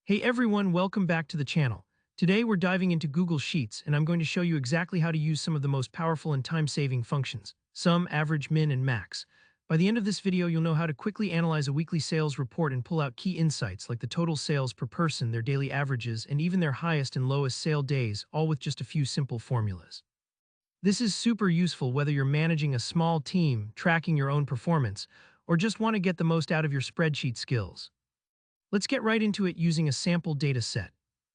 Hey everyone, welcome back to the channel. Today we're diving into Google Sheets and I'm going to show you exactly how to use some of the most powerful and time-saving functions, sum, average, min, and max. By the end of this video, you'll know how to quickly analyze a weekly sales report and pull out key insights like the total sales per person, their daily averages, and even their highest and lowest sale days, all with just a few simple formulas. This is super useful whether you're managing a small team, tracking your own performance, or just want to get the most out of your spreadsheet skills. Let's get right into it using a sample data set.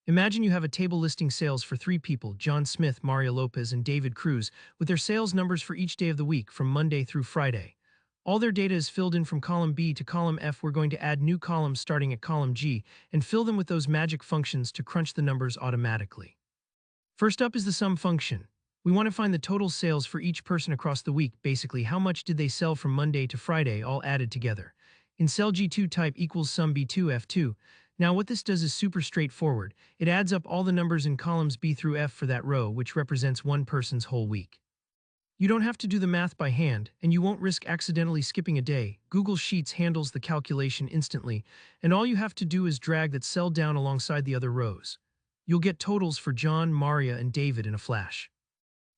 Imagine you have a table listing sales for three people, John Smith, Maria Lopez, and David Cruz, with their sales numbers for each day of the week from Monday through Friday. All their data is filled in from column B to column F. We're going to add new columns starting at column G and fill them with those magic functions to crunch the numbers automatically. First up is the sum function. We want to find the total sales for each person across the week, basically how much did they sell from Monday to Friday, all added together. In cell G2, type equals sum B2 F2. Now what this does is super straightforward. It adds up all the numbers in columns B through F for that row, which represents one person's whole week. You don't have to do the math by hand, and you won't risk accidentally skipping a day. Google Sheets handles the calculation instantly, and all you have to do is drag that cell down alongside the other rows. You'll get totals for John, Maria, and David in a flash.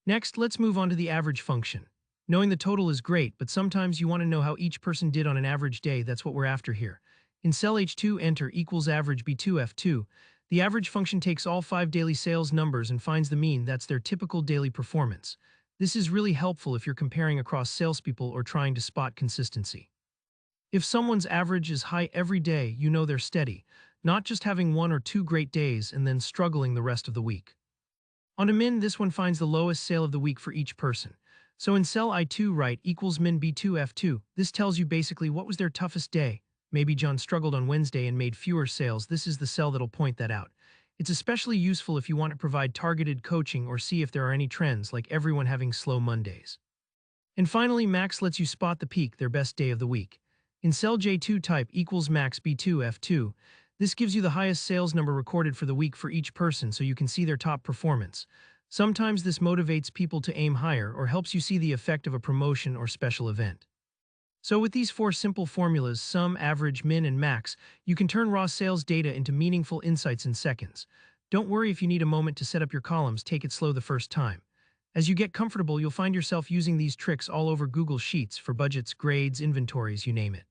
Next, let's move on to the average function. Knowing the total is great, but sometimes you want to know how each person did on an average day. That's what we're after here. In cell H2, enter equals average B2 F2. The average function takes all 5 daily sales numbers and finds the mean. That's their typical daily performance. This is really helpful if you're comparing across salespeople or trying to spot consistency. If someone's average is high every day, you know they're steady, not just having 1 or 2 great days and then struggling the rest of the week. On to min, this one finds the lowest sale of the week for each person. So in cell I2, write equals min B2 F2. This tells you basically what was their toughest day. Maybe John struggled on Wednesday and made fewer sales. This is the cell that'll point that out. It's especially useful if you want to provide targeted coaching or see if there are any trends, like everyone having slow Mondays. And finally, max lets you spot the peak, their best day of the week. In cell J2, type equals max B2 F2. This gives you the highest sales number recorded for the week for each person so you can see their top performance. Sometimes this motivates people to aim higher or helps you see the effect of a promotion or special event. So with these 4 simple formulas, sum, average, min, and max, you can turn raw sales data into meaningful insights in seconds. Don't worry if you need a moment to set up your columns, take it slow the first time. As you get comfortable, you'll find yourself using these tricks all over Google Sheets for budgets, grades, inventories, you name it.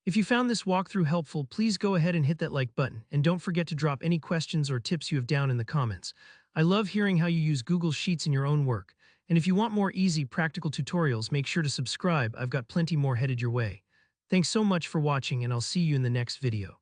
If you found this walkthrough helpful, please go ahead and hit that like button, and don't forget to drop any questions or tips you have down in the comments. I love hearing how you use Google Sheets in your own work, and if you want more easy, practical tutorials, make sure to subscribe. I've got plenty more headed your way. Thanks so much for watching, and I'll see you in the next video.